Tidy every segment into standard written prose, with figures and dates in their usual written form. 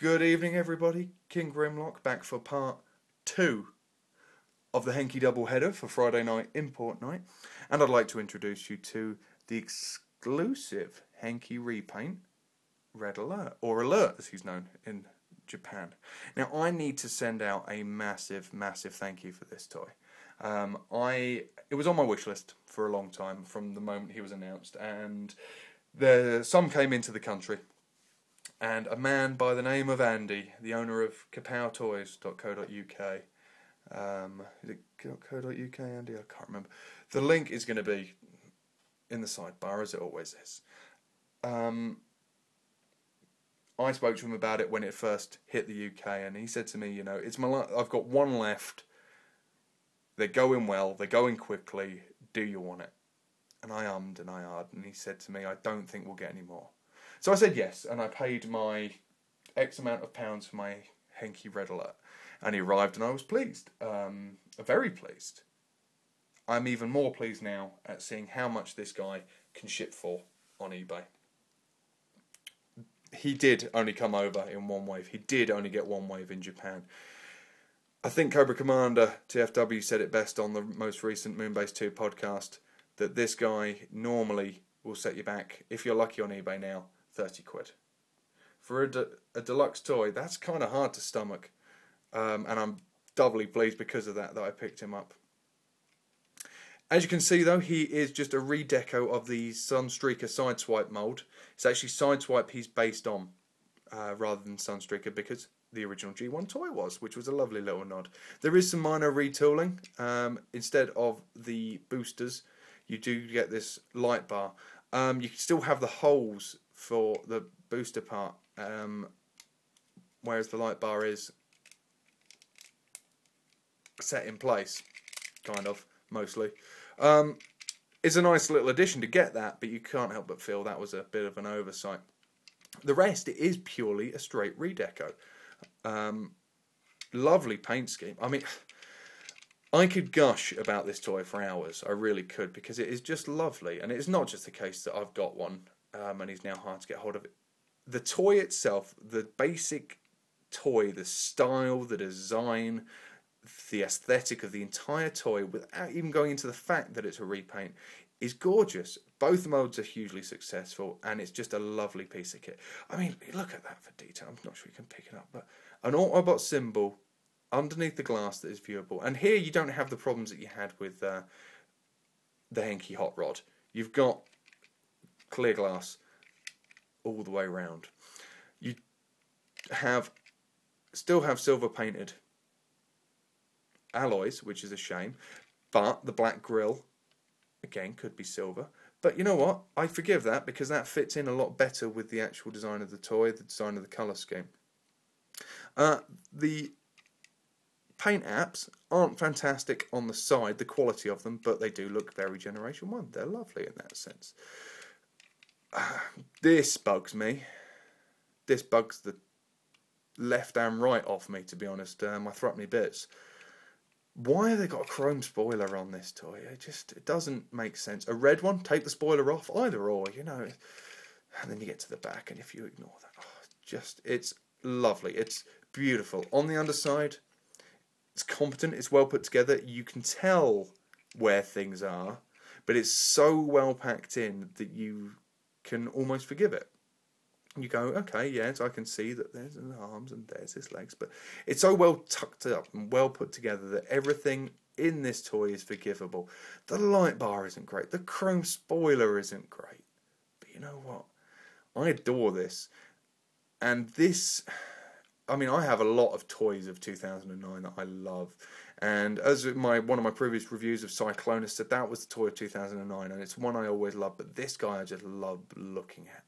Good evening, everybody. King Grimlock back for part 2 of the Henkei double header for Friday night import night, and I'd like to introduce you to the exclusive Henkei repaint Red Alert, or Alert as he's known in Japan. Now I need to send out a massive thank you for this toy. It was on my wish list for a long time from the moment he was announced, and some came into the country. And a man by the name of Andy, the owner of kapowtoys.co.uk, is it .co.uk, Andy? I can't remember. The link is going to be in the sidebar, as it always is. I spoke to him about it when it first hit the UK, and he said to me, you know, I've got one left. They're going well. They're going quickly. Do you want it? And I ummed and I ahed, and he said to me, I don't think we'll get any more. So I said yes, and I paid my X amount of pounds for my Henkei Red Alert. And he arrived, and I was pleased. Very pleased. I'm even more pleased now at seeing how much this guy can ship for on eBay. He did only come over in one wave. He did only get one wave in Japan. I think Cobra Commander TFW said it best on the most recent Moonbase 2 podcast, that this guy normally will set you back, if you're lucky on eBay now, 30 quid. For a deluxe toy, that's kind of hard to stomach. And I'm doubly pleased because of that I picked him up. As you can see though, he is just a redeco of the Sunstreaker Sideswipe mould. It's actually Sideswipe he's based on, rather than Sunstreaker, because the original G1 toy was, which was a lovely little nod. There is some minor retooling. Instead of the boosters, you do get this light bar. You can still have the holes for the booster part, whereas the light bar is set in place, kind of, mostly. It's a nice little addition to get that, but you can't help but feel that was a bit of an oversight. The rest, it is purely a straight redeco. Lovely paint scheme. I mean, I could gush about this toy for hours. I really could, because it is just lovely. And it's not just the case that I've got one, and he's now hard to get hold of. The toy itself, the basic toy, the style, the design, the aesthetic of the entire toy, without even going into the fact that it's a repaint, is gorgeous. Both modes are hugely successful, and it's just a lovely piece of kit. I mean, look at that for detail. I'm not sure you can pick it up, but an Autobot symbol underneath the glass that is viewable. And here you don't have the problems that you had with the Henkei Hot Rod. You've got clear glass all the way around. You still have silver painted alloys, which is a shame, but the black grille, again, could be silver. But you know what? I forgive that, because that fits in a lot better with the actual design of the toy, the design of the colour scheme. The paint apps aren't fantastic on the side, the quality of them, but they do look very Generation 1. They're lovely in that sense. This bugs me. This bugs the left and right off me, to be honest. I throw me bits. Why have they got a chrome spoiler on this toy? It doesn't make sense. A red one, take the spoiler off, either or, you know. And then you get to the back, and if you ignore that, it's lovely. It's beautiful. On the underside, it's competent, it's well put together. You can tell where things are, but it's so well packed in that you can almost forgive it. You go, okay, yes, I can see that there's his arms and there's his legs, but it's so well tucked up and well put together that everything in this toy is forgivable. The light bar isn't great, the chrome spoiler isn't great, but you know what? I adore this. And this, I mean, I have a lot of toys of 2009 that I love, and as one of my previous reviews of Cyclonus said, that was the toy of 2009, and it's one I always love, but this guy I just love looking at.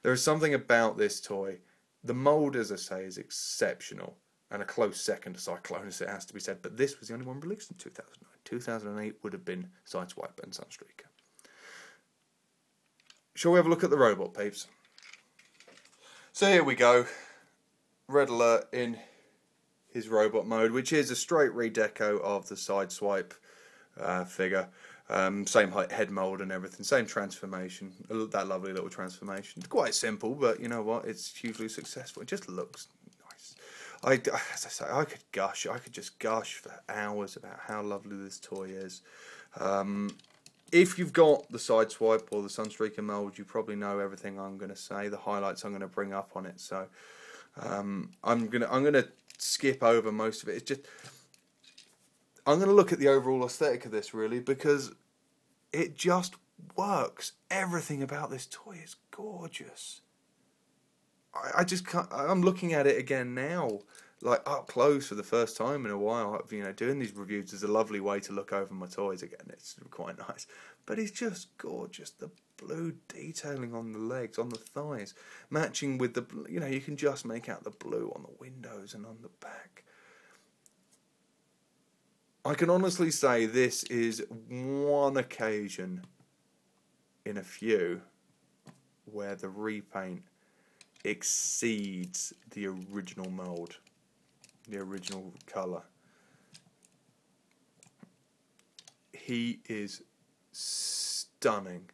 There is something about this toy. The mould, as I say, is exceptional, and a close second to Cyclonus, it has to be said, but this was the only one released in 2009. 2008 would have been Sideswipe and Sunstreaker. Shall we have a look at the robot, peeps? So here we go. Red Alert in his robot mode, which is a straight redeco of the Sideswipe figure. Same head mould and everything, same transformation, that lovely little transformation. It's quite simple, but you know what, it's hugely successful. It just looks as I say, I could gush. I could just gush for hours about how lovely this toy is. If you've got the Sideswipe or the Sunstreaker mould, you probably know everything I'm going to say, the highlights I'm going to bring up on it. So I'm gonna skip over most of it. It's just I'm going to look at the overall aesthetic of this really, because it just works. Everything about this toy is gorgeous. I just can't. I'm looking at it again now, like up close for the first time in a while. You know, doing these reviews is a lovely way to look over my toys again. It's quite nice, but it's just gorgeous. The blue detailing on the legs, on the thighs, matching with the, you know, you can just make out the blue on the windows and on the back. I can honestly say this is one occasion in a few where the repaint exceeds the original mould, the original colour. He is stunning.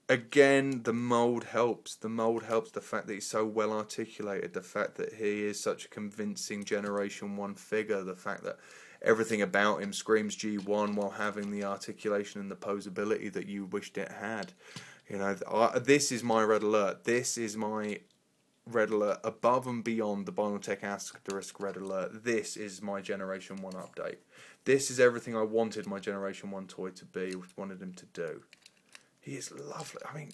Again, the mould helps. The mould helps. The fact that he's so well articulated, the fact that he is such a convincing Generation 1 figure, the fact that everything about him screams G1 while having the articulation and the posability that you wished it had. You know, this is my red alert. This is my red alert above and beyond the Binaltech Asterisk red alert. This is my Generation 1 update. This is everything I wanted my Generation 1 toy to be, wanted him to do. He is lovely. I mean,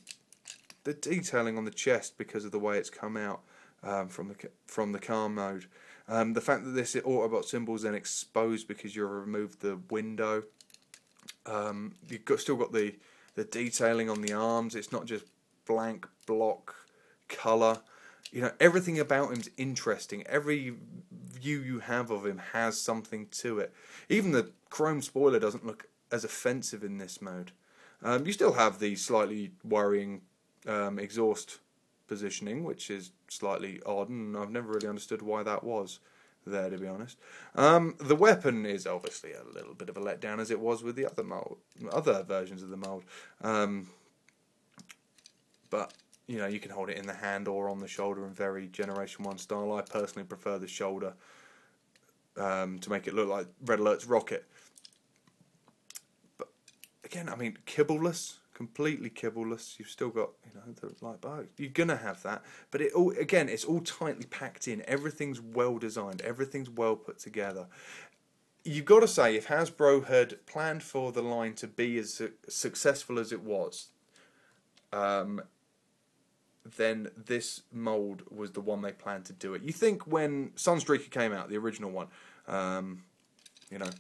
the detailing on the chest because of the way it's come out from the car mode. The fact that this Autobot symbol is then exposed because you've removed the window. You've still got the detailing on the arms. It's not just blank block colour. You know, everything about him's interesting. Every view you have of him has something to it. Even the chrome spoiler doesn't look as offensive in this mode. You still have the slightly worrying exhaust positioning, which is slightly odd, and I've never really understood why that was there, to be honest. The weapon is obviously a little bit of a letdown, as it was with the other versions of the mould. But you know, you can hold it in the hand or on the shoulder in very Generation 1 style. I personally prefer the shoulder to make it look like Red Alert's rocket. But again, I mean, kibbleless. Completely kibbleless. You've still got, you know, the light bar. You're gonna have that, but it all, again, it's all tightly packed in. Everything's well designed. Everything's well put together. You've got to say, if Hasbro had planned for the line to be as successful as it was, then this mould was the one they planned to do it. You think when Sunstreaker came out, the original one, you know,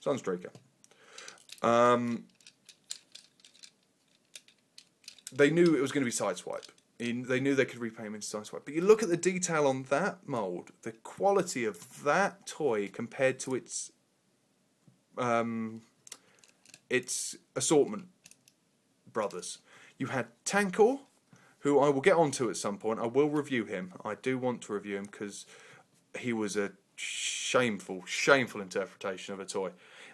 Sunstreaker. They knew it was going to be Sideswipe. They knew they could repaint him into Sideswipe. But you look at the detail on that mould, the quality of that toy compared to its assortment brothers. You had Tankor, who I will get onto at some point. I will review him. I do want to review him because he was a shameful interpretation of a toy.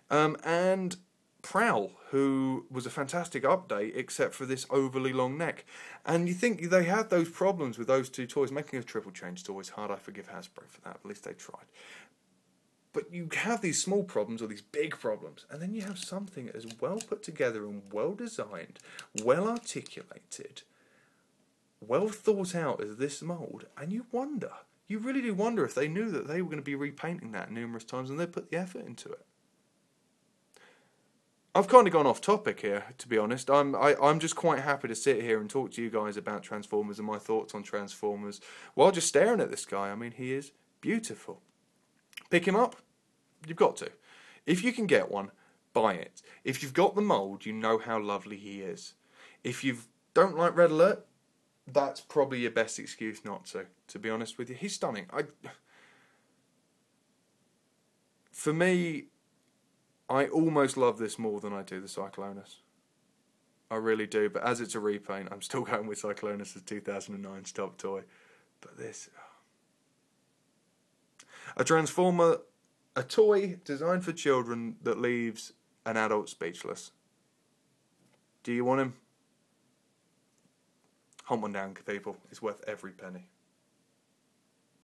And Prowl, who was a fantastic update, except for this overly long neck. And you think they had those problems with those two toys. Making a triple change is always hard. I forgive Hasbro for that. At least they tried. But you have these small problems or these big problems, and then you have something as well put together and well designed, well articulated, well thought out as this mould, and you wonder. You really do wonder if they knew that they were going to be repainting that numerous times and they put the effort into it. I've kind of gone off topic here, to be honest. I'm just quite happy to sit here and talk to you guys about Transformers and my thoughts on Transformers while just staring at this guy. I mean, he is beautiful. Pick him up? You've got to. If you can get one, buy it. If you've got the mould, you know how lovely he is. If you don't like Red Alert, that's probably your best excuse not to be honest with you. He's stunning. For me, I almost love this more than I do the Cyclonus. I really do, but as it's a repaint, I'm still going with Cyclonus as 2009's top toy. But this... A Transformer, a toy designed for children that leaves an adult speechless. Do you want him? Hunt one down, people. It's worth every penny.